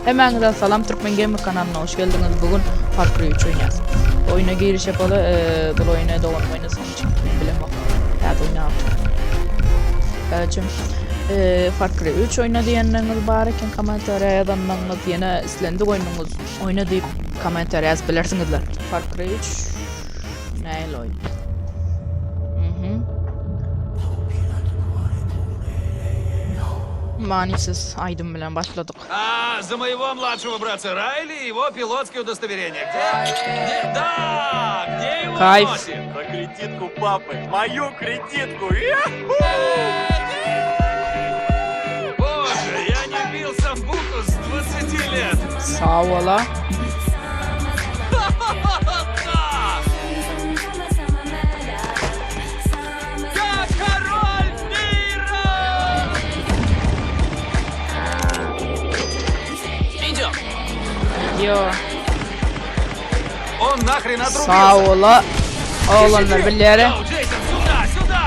Hemen salam Türkmen Gamer kanalına hoş geldiniz. Bugün Far Cry 3 oynayacağız. Oyuna giriş yapalım. Bu oyuna devam oynasam için bilemem. Ya da oynayalım. Far Cry 3 oyna diyenleriniz barken komentarya yazanlarınız yine izlendik oyununuz oyna deyip komentarya yazabilirsinizler. Far Cry 3 neyle oyun? Манисис, айдем, блин, başladık. За моего младшего братца Райли и его пилотское удостоверение. Где? Да! Где его Кайф. носит? Про кредитку папы. Мою кредитку. Боже, я не бился в буху с 20 лет. Sağ ola. Я король мира! Идем. Yo, Он нахрен отрубился. sağ ola. Oğlanlar birleri Йоу, Джейсон, сюда, сюда!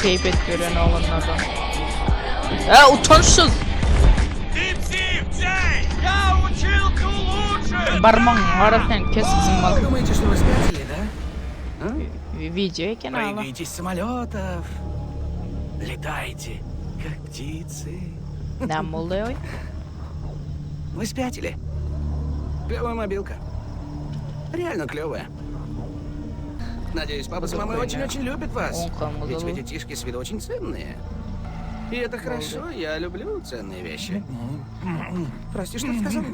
keyif gören oğlanlardan. Utançsız. Ты псих, Джей! Я учился лучше! Barman varken kessin mal. Думаете, что вы спятили, да? Video kanalı. Прыгайте с самолетов. Летайте, как птицы. Ne oluyor? Вы спятили. Клевая мобилка. Реально клевая. Надеюсь, папа с мамой очень-очень любят вас. Ведь вы детишки с виду очень ценные. И это хорошо, я люблю ценные вещи. Прости, что ты сказал?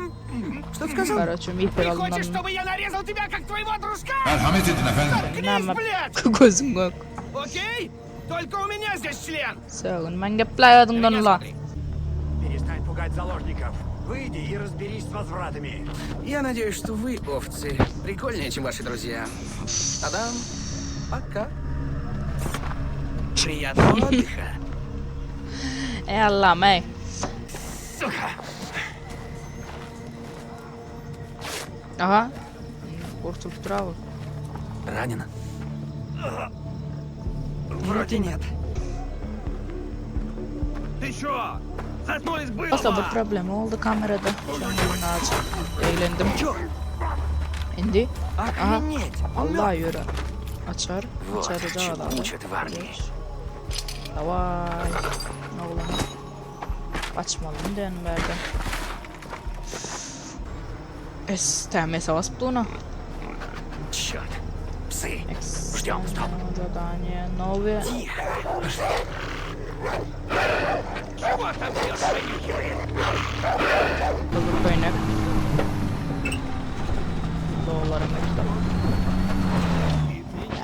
Что ты сказал? Короче, мифер alınanın. чтобы я нарезал тебя, как твоего дружка? Merhamet edin efendim. Nama блядь! gözüm yok. Окей? Только у меня здесь член. Sağın ben geplayadından la. Перестань пугать заложников. Выйди и разберись с возвратами. Я надеюсь, что вы, овцы, прикольнее, чем ваши друзья. Адам, пока. Приятного отдыха. Ey Allah'ım ey. Сука! Aha. Kurtulup duralım. Ранен? Вроде нет. Ты чё? Заткнулись Aslında было! bir problem oldu kamerada. Şu an yine açık. Eğlendim. İndi. Aha. Охренеть! Allah yürü. Açar. Вот Açarı da чему adam. учат в армии. Davay. Ne oğlum? Açmalım diyen verdi. Temmesi basıp ona. Черт! Псы! Ждем, стоп! Задание новое. Тихо! Hazır kaynak. Doğularım ekle.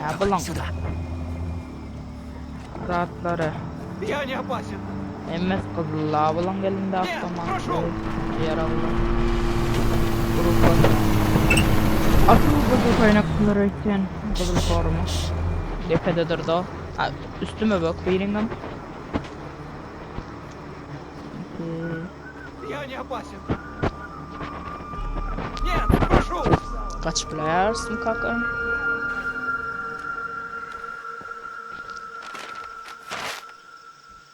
Ya bulan. Сюда! Rahatları. Я не опасен! Emmez kızılla bulan gelin de aklıma. Yaralı. Gruplar. Asıl bu kaynakları için kızıl formu. Tepededir de o. Ha, üstüme bak biringen. Я не опасен! Нет, прошу! Kaç playersın kaka?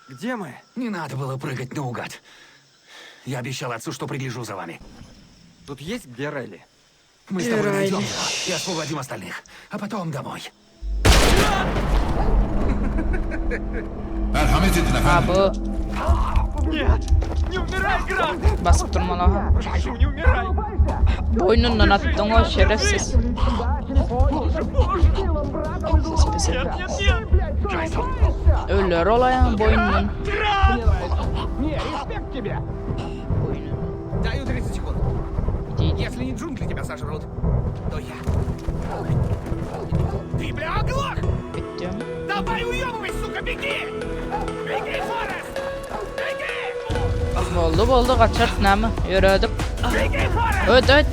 Где мы? Не надо было прыгать наугад. Я обещал отцу, что пригляжу за вами. Тут есть где Райли? Мы с тобой Райли. найдем его и освободим остальных. А потом домой. Merhamet edin Ha efendim. bu Нет! Не умирай, Грант! basıp durma la. Прошу, не умирай! Boynundan attın o şerefsiz. Ses pisi. Нет, нет, нет! Джайсон! Ölür olayan boynundan. Не, респект тебе! Boynundan. Даю 30 секунд. Değil. Если не джунгли тебя сожрут, то я. Ты, бля, оглох! Bittim. Давай уебывай, сука, беги! Беги, Форест! Беги! Boldu kaçart ne mi? Yürüdük. Беги, Форест! Öt öt.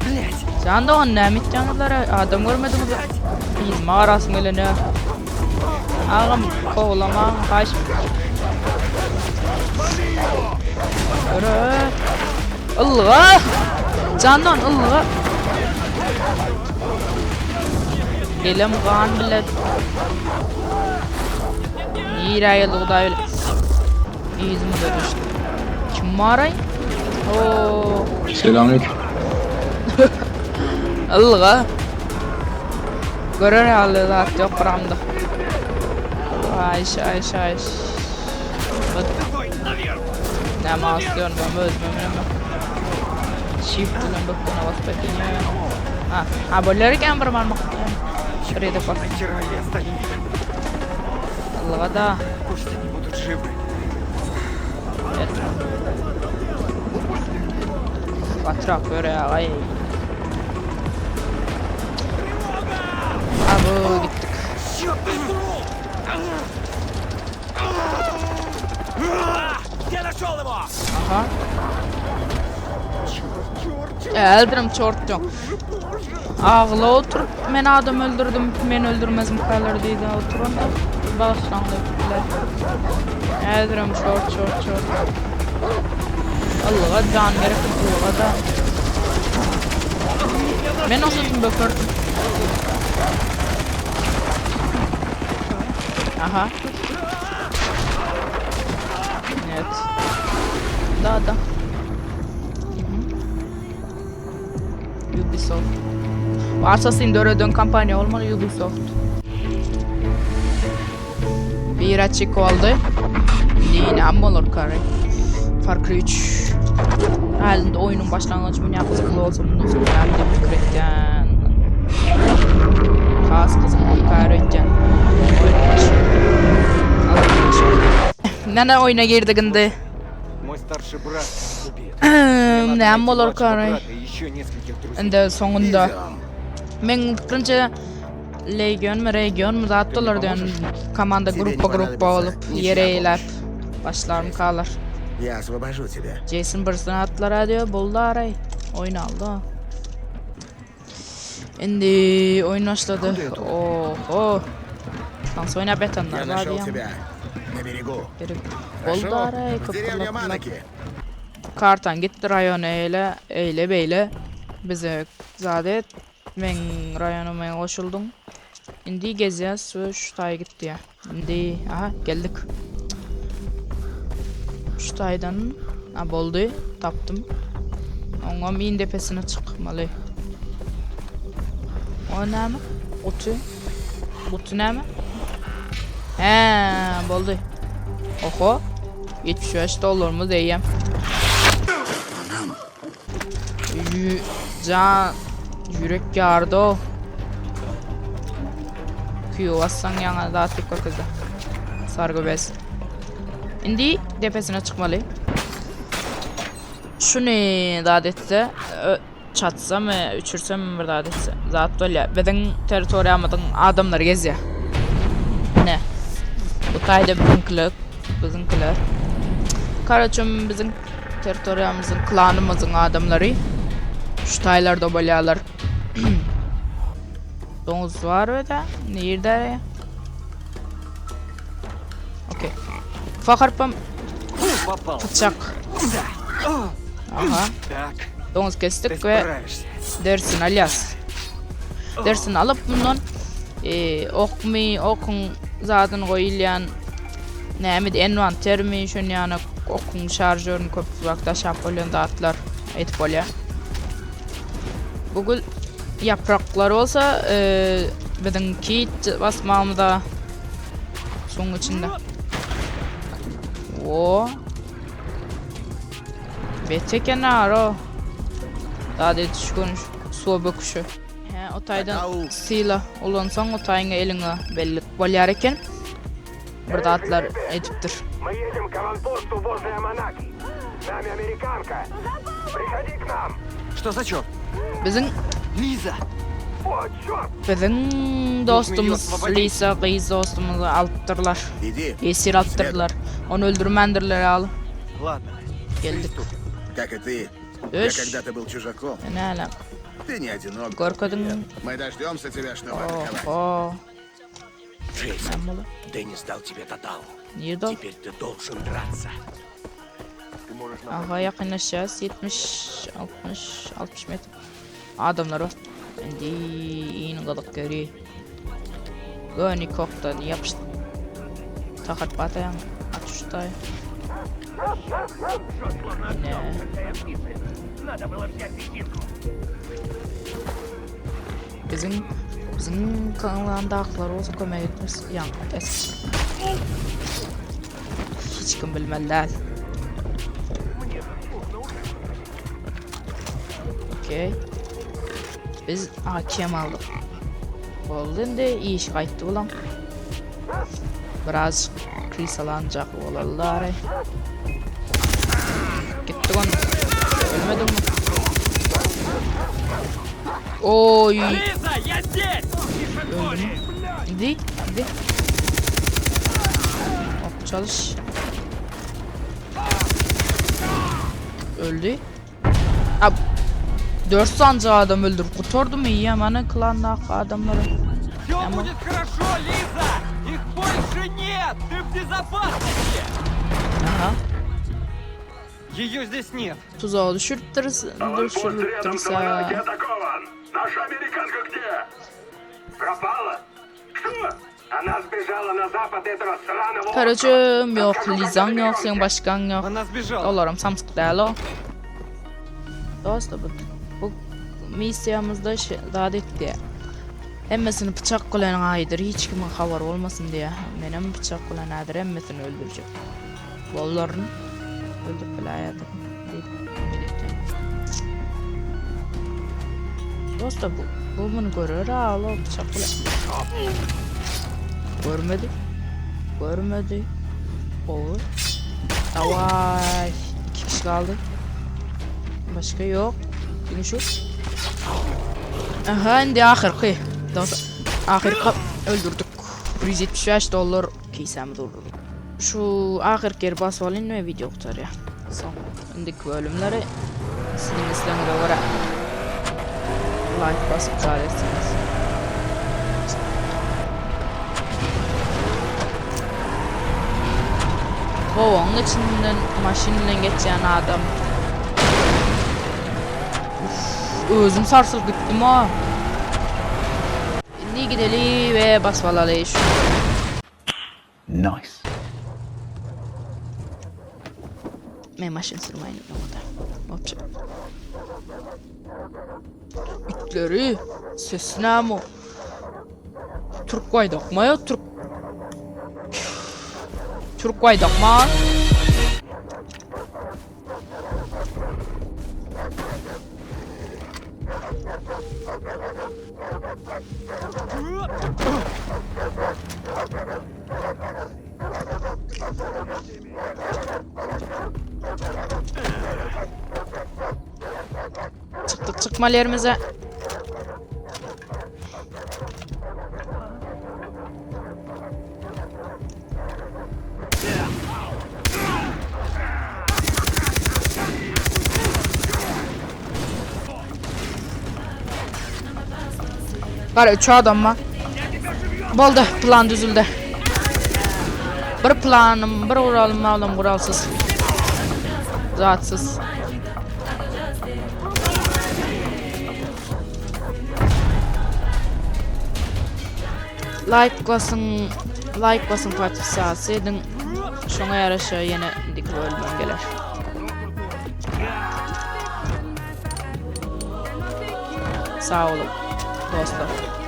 Блять! Sen de onu ne mi canlılara adam görmedin mi? Biz mağarasın elini. Ağam kovalama kaç. Yürü. Allah! Candan Allah! Elim kan bile. İyi da öyle. İyizim görmüştüm. Kim var ay? Oo. Selamünaleyküm. Allah'a. Görer halde zat yok buramda. Ay. Ne ma istiyorsun ben özmem. Shift ile dokuna bas bakayım ya. Ha bolları kan bermanmak. Şuraya da bak. Вчера я остаюсь. Allah'a da. Пусть они будут живы. Evet. Batrak göre ay. Abo gittik. Я нашел его! Aha. Eldirim çorttum. Ağla oturup men adam öldürdüm, men öldürmezim kalır deydi oturun da başlandı bile. Eldirim çort. Allah'a can gerek Allah'a da. Ben olsun bakırdım. Aha. Evet. Da. Ubisoft. Assassin's Creed'ün kampanya olmalı Ubisoft. Bir açık oldu. Yine amma olur kare. Far Cry 3. Halinde oyunun başlangıcını yaptıklı olsa bundan sonra halinde fikretten. Khas kızım karetten. Nene oyuna girdiğinde. Мой старший брат убит. Ne amma olur kare. Брата и еще нескольких друзей. Ende sonunda. Men fikrince Legion mu zattılar diyen komanda grupa olup yere eğilip başlarım kalır. Я освобожу тебя. Jason Burst'ın atlara diyor buldu arayı. Oyun aldı. Şimdi oyun başladı. Oh. Dans oyna betonlar Я var нашел ya. тебя на берегу. Buldu arayı В деревне kıpırlatılar. Манаки. Kartan gitti rayona eyle beyle. Bize zadet ben rayonuma koşuldum. Şimdi geziyoruz ve şu tay gitti ya. Şimdi aha geldik. Şu taydan buldu taptım. Ona min tepesine çıkmalı. O ne mi? Otu ne mi? Buldu. Oho. 75 dolar mı diyeyim. Can yürek yardı o. Kuyu bassan yana daha tek bakıldı. Sargı bez. Şimdi tepesine çıkmalı. Şunu da adetse çatsam mı uçursam bir da adetse. Zaten öyle bizim teritoriyamızın adamları geziyor. Ne? Bu tayda bizimkiler. Karaçım bizim teritoriyamızın, klanımızın adamları. Şu taylarda balyalar. Domuz var öyle. Nerede ya? Okey. Fakarpam Попал. bıçak. Aha. Так, Domuz ты kestik ve справишься. dersini alacağız. Dersini alıp bundan okun zaten koyulayan neydi envanter mi şunu yani okun şarjörünü köpük vakta şapolyon dağıtlar et bolya. Bugün yapraklar olsa bizim kit basmamda son içinde. O. Bete kenaro. Daha da düşkün su bakışı. O taydan sila olansan o tayına eline belli bolyar eken. Burada atlar ediptir. Мы едем к аванпосту возле Аманаки. С нами американка. Приходи к нам. Что за черт? Bizim Лиза! О, черт! Bizim dostumuz Lisa kız dostumuzu alttırlar. Иди. Esir alttırlar. Onu öldürmendirler al. Ладно. Geldik. Как и ты. Я Öş. когда-то был чужаком. Ne ala? Ты не одинок. Korkadın. Мы дождемся тебя, чтобы атаковать. Oho. Джейсон, Ne malı? Деннис дал тебе тотал. Niye dal? Теперь ты должен драться. Aha yakınlaşacağız. 70, 60 metre. Adamlar var. Şimdi yine kalık görüyor. Gönü koktan yapıştı. Takat batayım. Atıştay. Ne? Bizim kanlandaklar olsa kömek etmez. Yani hiç kim bilmeli değil. Okey. Biz AKM aldık. Oldu de iyi iş kayıttı ulan. Biraz krisalanacak olallar. Gitti lan. Ölmedim mi? Oy. Лиза, я здесь! Öldü mü? Gidi. Hop çalış. Öldü. Ab 4 sancağı adam öldür. Kurtardı mı iyi hemen klandaki adamları. Все будет хорошо, Лиза! Их больше нет! Ты в безопасности! Aha. Ее здесь нет. Tuzağa düşürttürse. атакован. Наша американка где? Пропала? Что? Она сбежала на запад этого сраного Karıcığım yok, Lizan yok, senin başkan yok. Она sбежала. Olarım samsık değil o. Dostum bu misyamızda daha dik diye. Emmesini bıçak kullanan aydır, hiç kimin haber olmasın diye. Benim bıçak kullanadır, emmesini öldürecek. Bollarını öldürüp bile hayatım. Dostum bu bunu görür ha, Allah bıçak kullanan. Görmedi. Olur. Avay. 2 kişi kaldı. Başka yok. Yine şu. Aha indi ahirki. Ahirki öldürdük. $175 keysemi durdurduk. Şu ahirki yeri basıp alayım ve video kurtar ya. Son. İndiki bölümleri sizin izlerine göre like basıp çağırırsınız. Onun içinden maşinle geçen adam. Özüm sarsılıp gittim ha. Şimdi gidelim ve basmalalıyız. Nice. Ben maşin sürmeyin orada. Hopça. İtleri sesine mi? Türk koyduk mu ya? Türk koyduk mu? Çıktık çıkmalı yerimize. Var 3 adam var. Boldu plan düzüldü. Bir planım, bir uralım mağlum kuralsız. Zatsız. Like basın Fatih Sağsı edin. Şuna yaraşa yine dik bölümden gelir. Sağ olun dostlar.